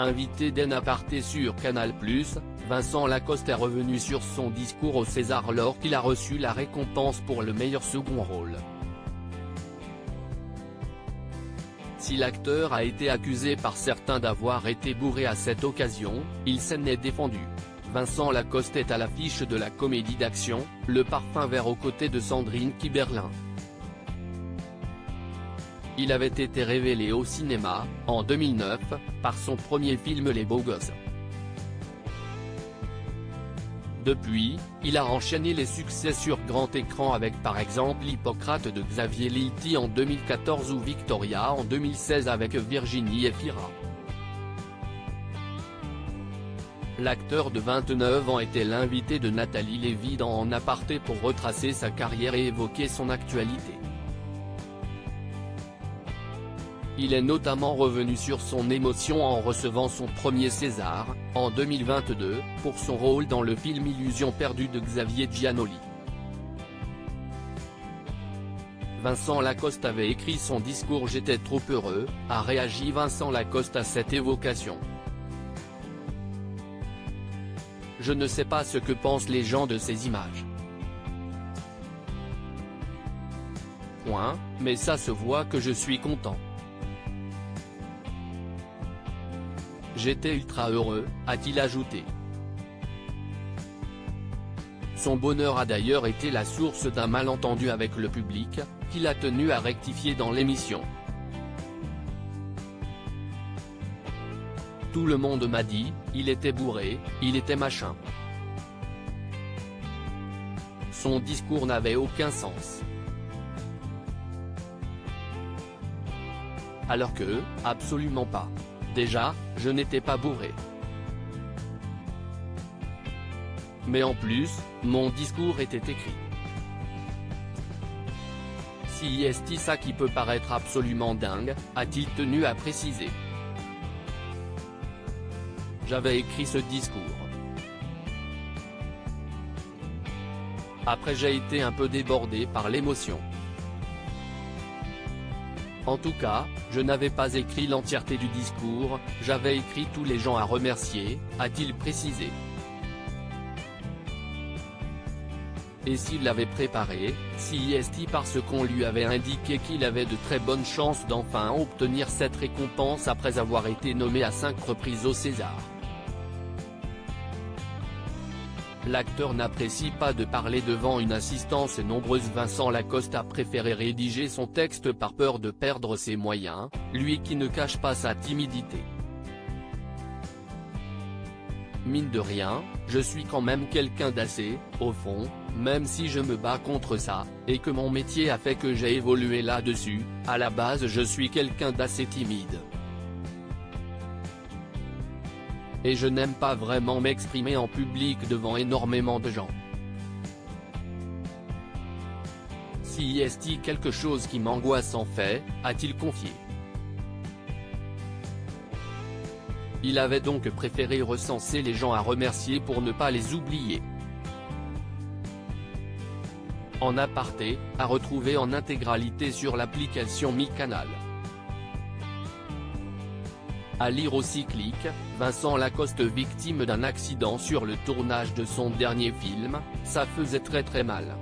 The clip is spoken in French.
Invité d'En Aparté sur Canal+, Vincent Lacoste est revenu sur son discours au César lors qu'il a reçu la récompense pour le meilleur second rôle. Si l'acteur a été accusé par certains d'avoir été bourré à cette occasion, il s'en est défendu. Vincent Lacoste est à l'affiche de la comédie d'action, Le Parfum vert aux côtés de Sandrine Kiberlin. Il avait été révélé au cinéma, en 2009, par son premier film Les Beaux Gosses. Depuis, il a enchaîné les succès sur grand écran avec par exemple Hippocrate de Xavier Lilti en 2014 ou Victoria en 2016 avec Virginie Efira. L'acteur de 29 ans était l'invité de Nathalie Lévy dans En Aparté pour retracer sa carrière et évoquer son actualité. Il est notamment revenu sur son émotion en recevant son premier César, en 2022, pour son rôle dans le film Illusion perdue de Xavier Giannoli. Vincent Lacoste avait écrit son discours J'étais trop heureux, a réagi Vincent Lacoste à cette évocation. Je ne sais pas ce que pensent les gens de ces images. Mais ça se voit que je suis content. J'étais ultra heureux, a-t-il ajouté. Son bonheur a d'ailleurs été la source d'un malentendu avec le public, qu'il a tenu à rectifier dans l'émission. Tout le monde m'a dit, il était bourré, il était machin. Son discours n'avait aucun sens. Alors que, absolument pas. Déjà, je n'étais pas bourré. Mais en plus, mon discours était écrit. Si est ça qui peut paraître absolument dingue, a-t-il tenu à préciser. J'avais écrit ce discours. Après j'ai été un peu débordé par l'émotion. En tout cas, je n'avais pas écrit l'entièreté du discours, j'avais écrit tous les gens à remercier, a-t-il précisé. Et s'il l'avait préparé, si est parce qu'on lui avait indiqué qu'il avait de très bonnes chances d'enfin obtenir cette récompense après avoir été nommé à 5 reprises au César. L'acteur n'apprécie pas de parler devant une assistance nombreuse. Vincent Lacoste a préféré rédiger son texte par peur de perdre ses moyens, lui qui ne cache pas sa timidité. Mine de rien, je suis quand même quelqu'un d'assez, au fond, même si je me bats contre ça, et que mon métier a fait que j'ai évolué là-dessus, à la base je suis quelqu'un d'assez timide. Et je n'aime pas vraiment m'exprimer en public devant énormément de gens. Si est quelque chose qui m'angoisse en fait, a-t-il confié. Il avait donc préféré recenser les gens à remercier pour ne pas les oublier. En Aparté, à retrouver en intégralité sur l'application MyCanal. À lire aussi Click, Vincent Lacoste victime d'un accident sur le tournage de son dernier film, ça faisait très mal.